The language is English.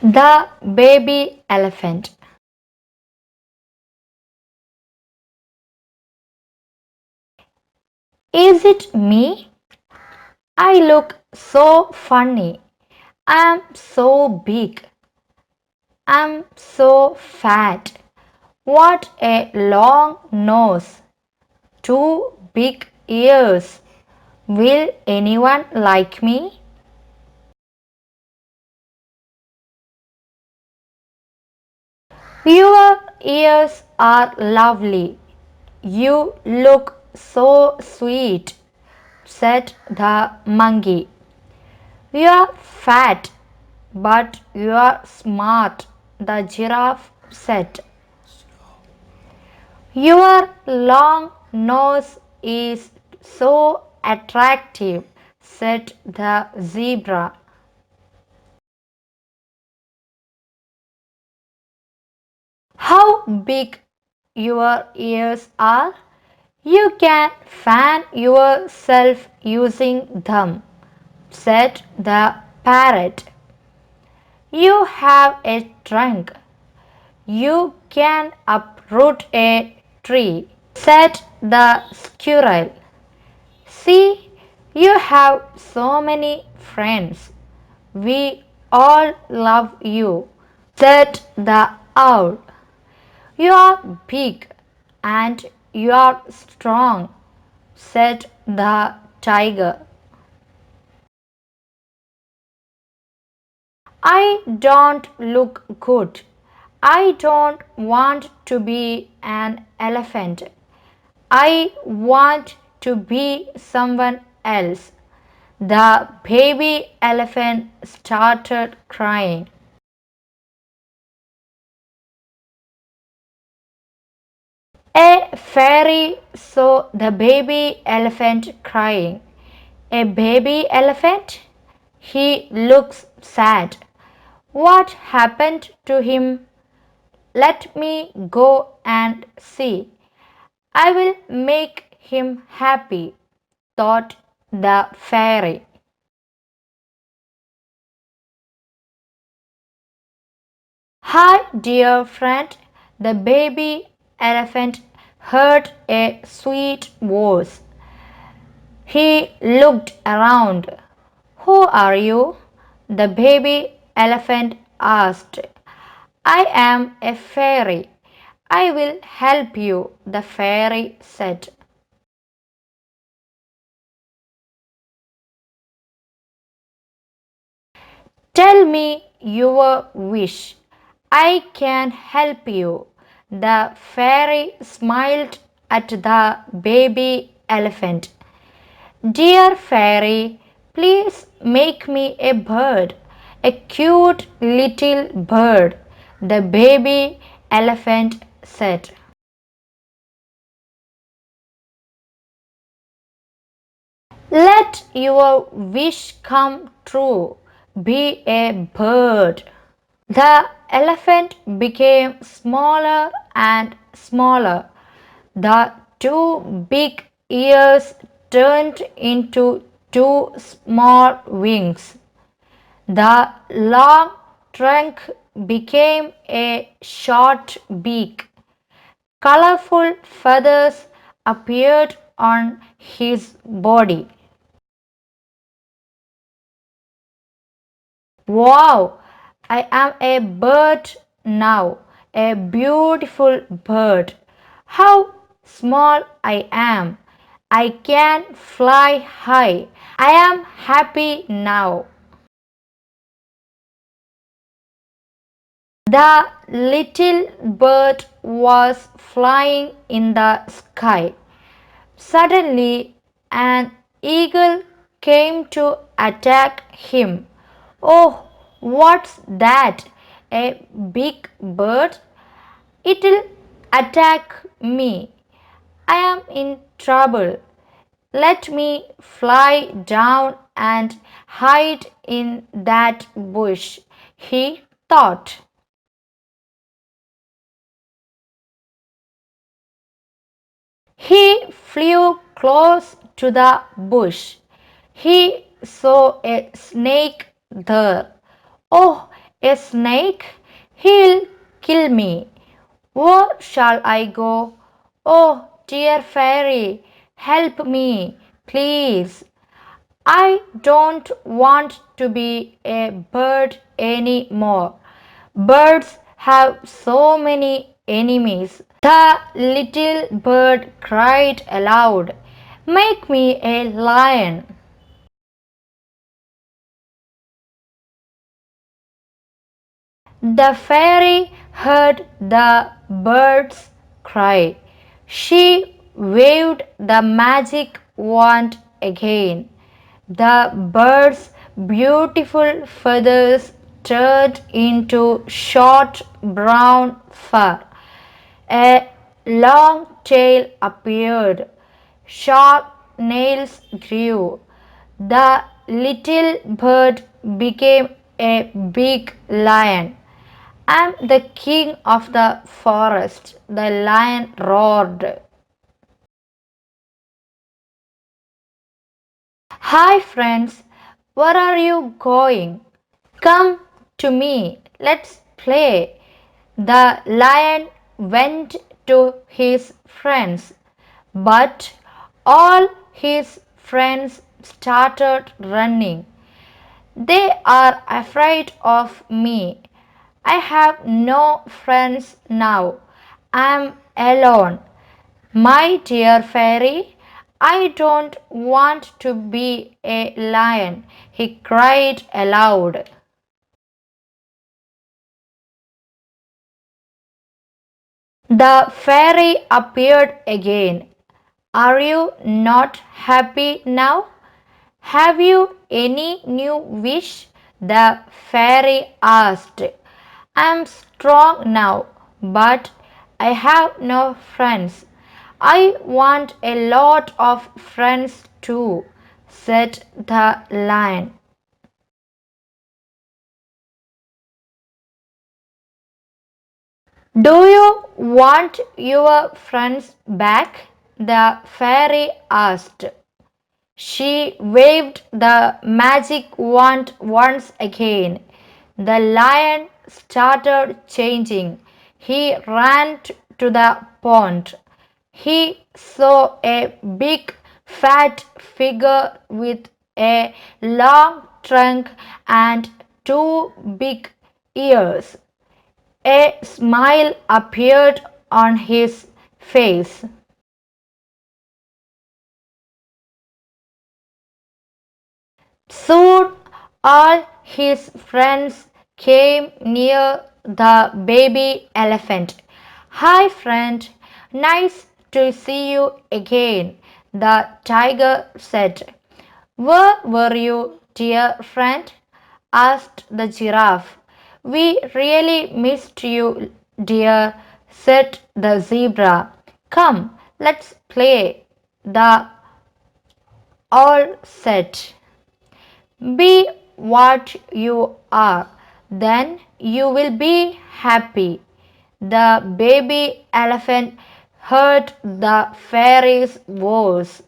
The baby elephant. Is it me? I look so funny. I'm so big. I'm so fat. What a long nose. Two big ears. Will anyone like me? Your ears are lovely. You look so sweet, said the monkey. You are fat, but you are smart, the giraffe said. Your long nose is so attractive, said the zebra. How big your ears are? You can fan yourself using them, said the parrot. You have a trunk. You can uproot a tree, said the squirrel. See, you have so many friends. We all love you, said the owl. You are big and you are strong, said the tiger. I don't look good. I don't want to be an elephant. I want to be someone else. The baby elephant started crying. A fairy saw the baby elephant crying. A baby elephant? He looks sad. What happened to him? Let me go and see. I will make him happy, thought the fairy. Hi, dear friend, the baby elephant heard a sweet voice. He looked around. Who are you? The baby elephant asked. I am a fairy. I will help you, the fairy said. Tell me your wish. I can help you. The fairy smiled at the baby elephant. Dear fairy, please make me a bird, a cute little bird, the baby elephant said. Let your wish come true. Be a bird. The elephant became smaller and smaller. The two big ears turned into two small wings. The long trunk became a short beak. Colorful feathers appeared on his body. Wow, I am a bird now, a beautiful bird. How small I am. I can fly high. I am happy now. The little bird was flying in the sky. Suddenly, an eagle came to attack him. Oh, what's that? A big bird? It'll attack me. I am in trouble. Let me fly down and hide in that bush, he thought. He flew close to the bush. He saw a snake there. Oh, A snake? He'll kill me. Where shall I go? Oh, dear fairy, help me, please. I don't want to be a bird anymore. Birds have so many enemies. The little bird cried aloud, make me a lion. The fairy heard the bird's cry. She waved the magic wand again. The bird's beautiful feathers turned into short brown fur. A long tail appeared. Sharp nails grew. The little bird became a big lion. I'm the king of the forest, the lion roared. Hi friends, where are you going? Come to me, let's play. The lion went to his friends, but all his friends started running. They are afraid of me. I have no friends now. I'm alone. My dear fairy, I don't want to be a lion, he cried aloud. The fairy appeared again. Are you not happy now? Have you any new wish? The fairy asked. I'm strong now, but I have no friends. I want a lot of friends too, said the lion. Do you want your friends back? The fairy asked. She waved the magic wand once again. The lion started changing. He ran to the pond. He saw a big fat figure with a long trunk and two big ears. A smile appeared on his face. Soon all his friends came near the baby elephant. Hi, friend, nice to see you again, the tiger said. Where were you, dear friend? Asked the giraffe. We really missed you, dear, said the zebra. Come, let's play, the owl said. Be what you are, then you will be happy. The baby elephant heard the fairy's voice.